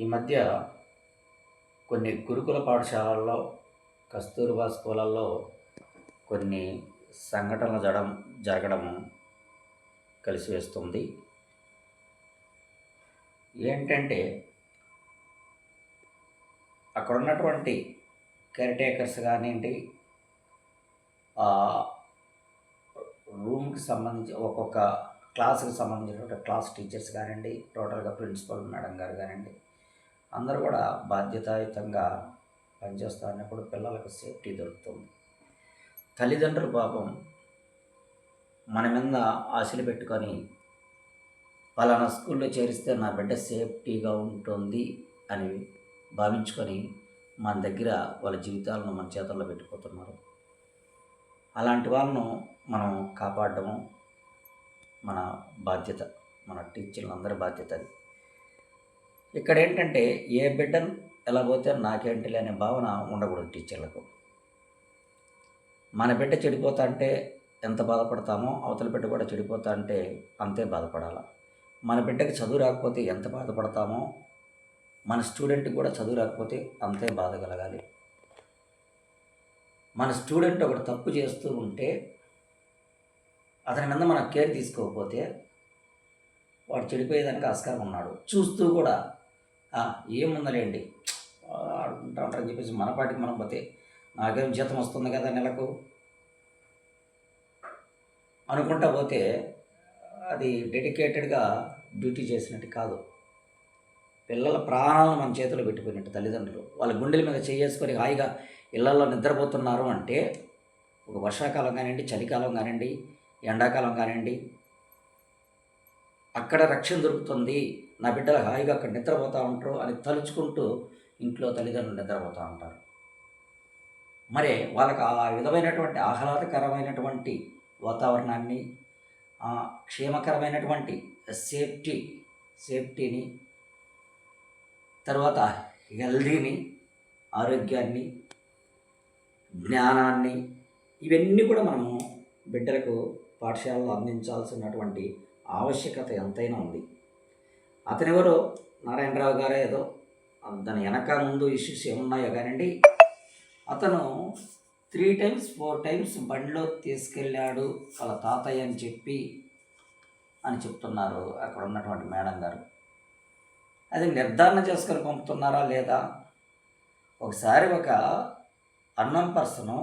ఈ మధ్య కొన్ని గురుకుల పాఠశాలల్లో, కస్తూర్బా స్కూళ్ళల్లో కొన్ని సంఘటనలు జరగడం కలిసివేస్తుంది. ఏంటంటే అక్కడున్నటువంటి కేర్‌టేకర్స్ కానియండి, రూమ్‌కి సంబంధించి ఒక్కొక్క క్లాస్‌కి సంబంధించినటువంటి క్లాస్ టీచర్స్ కానియండి, టోటల్‌గా ప్రిన్సిపల్ మేడం గారు కానియండి, అందరూ కూడా బాధ్యతాయుతంగా పనిచేస్తా అన్నప్పుడు పిల్లలకు సేఫ్టీ దొరుకుతుంది. తల్లిదండ్రులు పాపం మన మీద ఆశలు పెట్టుకొని పలానా స్కూల్లో చేరిస్తే నా బిడ్డ సేఫ్టీగా ఉంటుంది అని భావించుకొని మన దగ్గర వాళ్ళ జీవితాలను మన చేతుల్లో పెట్టిపోతున్నారు. అలాంటి వాళ్ళను మనం కాపాడడము మన బాధ్యత, మన టీచర్లందరి బాధ్యత అది. ఇక్కడ ఏంటంటే ఏ బిడ్డను ఎలా పోతే నాకేంటిలే అనే భావన ఉండకూడదు టీచర్లకు. మన బిడ్డ చెడిపోతా అంటే ఎంత బాధపడతామో అవతల బిడ్డ కూడా చెడిపోతా అంటే అంతే బాధపడాలి. మన బిడ్డకి చదువు రాకపోతే ఎంత బాధపడతామో మన స్టూడెంట్కి కూడా చదువు రాకపోతే అంతే బాధ కలగాలి. మన స్టూడెంట్ ఒకటి తప్పు చేస్తూ ఉంటే అతని మీద మనం కేర్ తీసుకోకపోతే వాడు చెడిపోయేదానికి ఆస్కారం ఉన్నాడు. చూస్తూ కూడా ఏముందలేండి ఆడుకుంటా ఉంటారని చెప్పేసి మన పాటికి మనం పోతే నాకేం జీతం వస్తుంది కదా నెలకు అనుకుంటా పోతే అది డెడికేటెడ్గా డ్యూటీ చేసినట్టు కాదు. పిల్లల ప్రాణాలను మన చేతిలో పెట్టిపోయినట్టు తల్లిదండ్రులు వాళ్ళ గుండెల మీద చేసుకొని హాయిగా ఇళ్లలో నిద్రపోతున్నారు అంటే ఒక వర్షాకాలం కానివ్వండి, చలికాలం కానివ్వండి, ఎండాకాలం కానివ్వండి, అక్కడ రక్షణ దొరుకుతుంది, నా బిడ్డలు హాయిగా అక్కడ నిద్రపోతూ ఉంటారు అని తలుచుకుంటూ ఇంట్లో తల్లిదండ్రులు నిద్రపోతూ ఉంటారు. మరి వాళ్ళకి ఆ విధమైనటువంటి ఆహ్లాదకరమైనటువంటి వాతావరణాన్ని, క్షేమకరమైనటువంటి సేఫ్టీని, తర్వాత హెల్దీని, ఆరోగ్యాన్ని, జ్ఞానాన్ని, ఇవన్నీ కూడా మనము బిడ్డలకు పాఠశాలలో అందించాల్సినటువంటి ఆవశ్యకత ఎంతైనా ఉంది. అతనెవరో నారాయణరావు గారే ఏదో దాని వెనక ముందు ఇష్యూస్ ఏమున్నాయో కానివ్వండి, అతను 3 times 4 times బండిలో తీసుకెళ్ళాడు వాళ్ళ తాతయ్య అని చెప్తున్నారు అక్కడ ఉన్నటువంటి మేడం గారు. అది నిర్ధారణ చేసుకొని పంపుతున్నారా లేదా? ఒకసారి ఒక అన్నోన్ పర్సను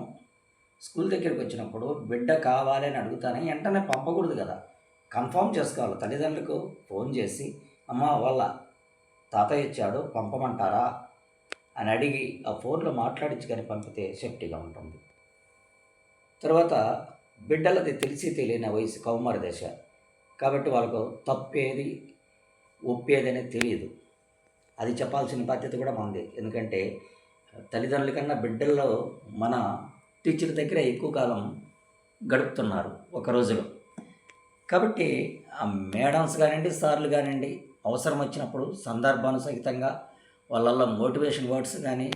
స్కూల్ దగ్గరికి వచ్చినప్పుడు బిడ్డ కావాలి అని అడుగుతానే వెంటనే పంపకూడదు కదా, కన్ఫర్మ్ చేసుకోవాలి. తల్లిదండ్రులకు ఫోన్ చేసి అమ్మ వాళ్ళ తాతయ్య ఇచ్చాడు పంపమంటారా అని అడిగి ఆ ఫోన్లో మాట్లాడించి కానీ పంపితే సేఫ్టీగా ఉంటుంది. తర్వాత బిడ్డలది తెలిసి తెలియని వయసు, కౌమార దశ కాబట్టి వాళ్ళకు తప్పేది ఒప్పేది అనేది తెలియదు. అది చెప్పాల్సిన బాధ్యత కూడా మనది. ఎందుకంటే తల్లిదండ్రుల కన్నా బిడ్డల్లో మన టీచర్ దగ్గర ఎక్కువ కాలం గడుపుతున్నారు ఒక రోజులో. కాబట్టి ఆ మేడమ్స్ కానివ్వండి, సార్లు కానివ్వండి, అవసరం వచ్చినప్పుడు సందర్భానుసహితంగా వాళ్ళల్లో మోటివేషన్ వర్డ్స్ కానీ,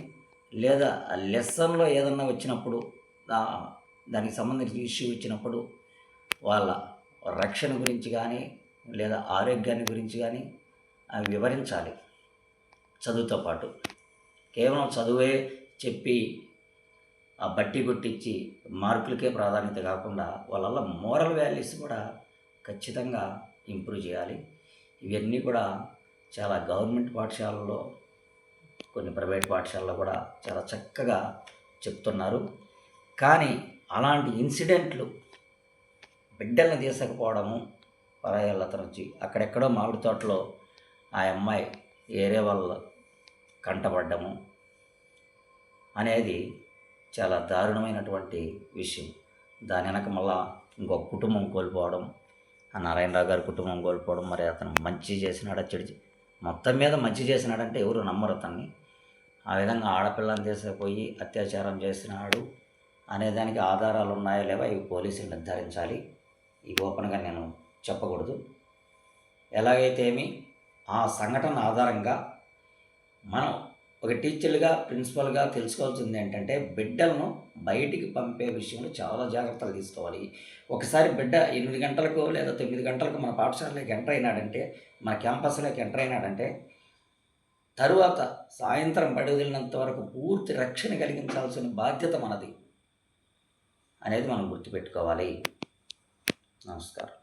లేదా లెసన్లో ఏదన్నా వచ్చినప్పుడు దానికి సంబంధించిన ఇష్యూ వచ్చినప్పుడు వాళ్ళ రక్షణ గురించి కానీ లేదా ఆరోగ్యాన్ని గురించి కానీ వివరించాలి. చదువుతో పాటు కేవలం చదువే చెప్పి బట్టి కొట్టించి మార్కులకే ప్రాధాన్యత కాకుండా వాళ్ళ మోరల్ వాల్యూస్ కూడా ఖచ్చితంగా ఇంప్రూవ్ చేయాలి. ఇవన్నీ కూడా చాలా గవర్నమెంట్ పాఠశాలలో, కొన్ని ప్రైవేట్ పాఠశాలలో కూడా చాలా చక్కగా చెప్తున్నారు. కానీ అలాంటి ఇన్సిడెంట్లు బిడ్డల్ని తీసుకుపోవడము, పరాయాళ్ళతో నుంచి అక్కడెక్కడో మామిడి తోటలో ఆ అమ్మాయి ఏరే వాళ్ళ కంటపడ్డము అనేది చాలా దారుణమైనటువంటి విషయం. దాని వెనక మళ్ళా ఇంకొక కుటుంబం కోల్పోవడం, ఆ నారాయణరావు గారి కుటుంబం కోల్పోవడం. మరి అతను మంచి చేసినాడా చెడు, మొత్తం మీద మంచి చేసినాడంటే ఎవరు నమ్మరు అతన్ని. ఆ విధంగా ఆడపిల్లని తీసుకుపోయి అత్యాచారం చేసినాడు అనేదానికి ఆధారాలు ఉన్నాయో లేవో ఇవి పోలీసులు నిర్ధారించాలి. ఈ ఓపెన్గా నేను చెప్పకూడదు. ఎలాగైతే ఏమి ఆ సంఘటన ఆధారంగా మనం ఒక టీచర్లుగా, ప్రిన్సిపల్గా తెలుసుకోవాల్సింది ఏంటంటే బిడ్డలను బయటికి పంపే విషయంలో చాలా జాగ్రత్తలు తీసుకోవాలి. ఒకసారి బిడ్డ 8 గంటలకు లేదా 9 గంటలకు మన పాఠశాలలోకి ఎంటర్ అయినాడంటే, మన క్యాంపస్లోకి ఎంటర్ అయినాడంటే తరువాత సాయంత్రం బడి వదిలినంత వరకు పూర్తి రక్షణ కలిగించాల్సిన బాధ్యత మనది అనేది మనం గుర్తుపెట్టుకోవాలి. నమస్కారం.